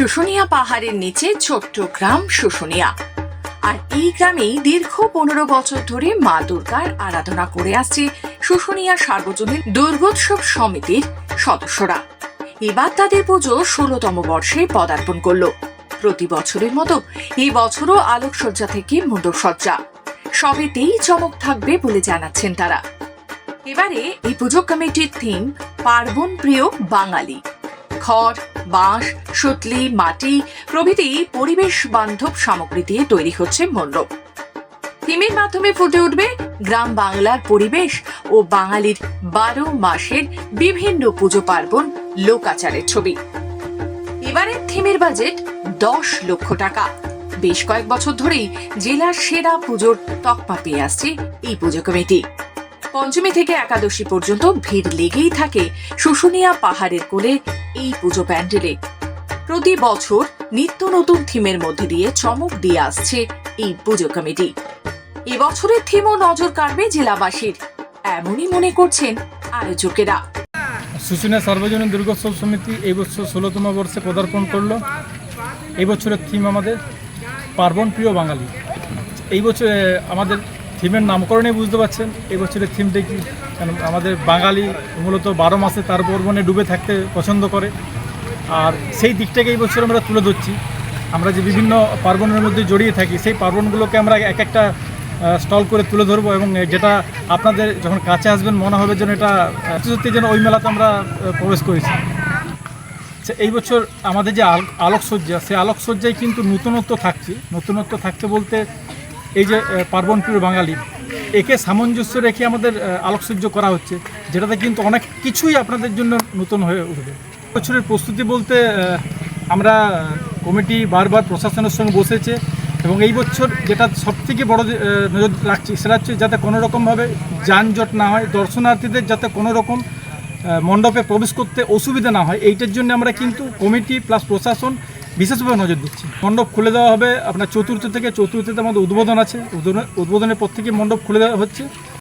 শুশুনিয়া পাহাড়ের নিচে ছোট্ট গ্রাম শুশুনিয়া। আর এই গ্রামেই দীর্ঘ 15 বছর ধরে মা দুর্গার আরাধনা করে আসছে শুশুনিয়া সার্বজনীন দুর্গোৎসব সমিতির সদস্যরা। এবার তাদের পুজো 16তম বর্ষে পদার্পণ করল। প্রতি বছরের মতো এই বছরও আলোকসজ্জা থেকে মণ্ডপসজ্জা সবেতেই চমক থাকবে বলে জানাচ্ছেন তারা। এবারে এই পুজো কমিটির থিম পার্বণ প্রিয় বাঙালি। খড়, বাঁশ, সুতলি, মাটি প্রভৃতি পরিবেশ বান্ধব সামগ্রী দিয়ে তৈরি হচ্ছে মণ্ডপ। থিমের মাধ্যমে ফুটে উঠবে গ্রাম বাংলার পরিবেশ ও বাঙালির 12 মাসের বিভিন্ন পুজো পার্বণ লোকাচারের ছবি। এবারের থিমের বাজেট 10 লক্ষ টাকা। বেশ কয়েক বছর ধরেই জেলার সেরা পুজোর তকমা পেয়ে আসছে এই পুজো কমিটি। পঞ্চমী থেকে একাদশী পর্যন্ত ভিড় লেগেই থাকে শুশুনিয়া পাহাড়ের কোলে এই পুজো প্যান্ডেলে। প্রতি বছর নিত্য নতুন থিমের মধ্যে দিয়ে চমক দিয়ে আসছে এই পুজো কমিটি। এবছরের থিমও নজর কাড়বে জেলাবাসীর, এমনই মনে করছেন আয়োজকেরা। শুশুনিয়া সার্বজনীন দুর্গোৎসব সমিতি এই বছর 16তম বর্ষে পদার্পণ করলো। এই বছরের থিম আমাদের পার্বণ প্রিয় বাঙালি। এই বছর আমাদের থিমের নামকরণে বুঝতে পারছেন এই বছরের থিমটা কি। কারণ আমাদের বাঙালি মূলত 12 মাসে তার পার্বণে ডুবে থাকতে পছন্দ করে, আর সেই দিকটাকে এই বছর আমরা তুলে ধরছি। আমরা যে বিভিন্ন পার্বণের মধ্যে জড়িয়ে থাকি সেই পার্বণগুলোকে আমরা এক একটা স্টল করে তুলে ধরবো, এবং যেটা আপনাদের যখন কাছে আসবেন মনে হবে যেন এটা সত্যি যেন ওই মেলাতে আমরা প্রবেশ করেছি। এই বছর আমাদের যে আলোকসজ্জা, সেই আলোকসজ্জায় কিন্তু নতুনত্ব থাকছে বলতে এই যে পার্বণ প্রিয় বাঙালি, একে সামঞ্জস্য রেখে আমাদের আলোকসজ্জা করা হচ্ছে, যেটাতে কিন্তু অনেক কিছুই আপনাদের জন্য নতুন হয়ে উঠবে। বছরের প্রস্তুতি বলতে আমরা কমিটি বারবার প্রশাসনের সঙ্গে বসেছে, এবং এই বছর যেটা সবথেকে বড় নজর রাখছি সেটা হচ্ছে যাতে কোনো রকমভাবে যানজট না হয়, দর্শনার্থীদের যাতে কোনো রকম মণ্ডপে প্রবেশ করতে অসুবিধা না হয়, এইটার জন্য আমরা কিন্তু কমিটি প্লাস প্রশাসন বিশেষভাবে নজর দিচ্ছি। মণ্ডপ খুলে দেওয়া হবে আপনার চতুর্থীতে আমাদের উদ্বোধন আছে, উদ্বোধনের পর থেকে মণ্ডপ খুলে দেওয়া হচ্ছে।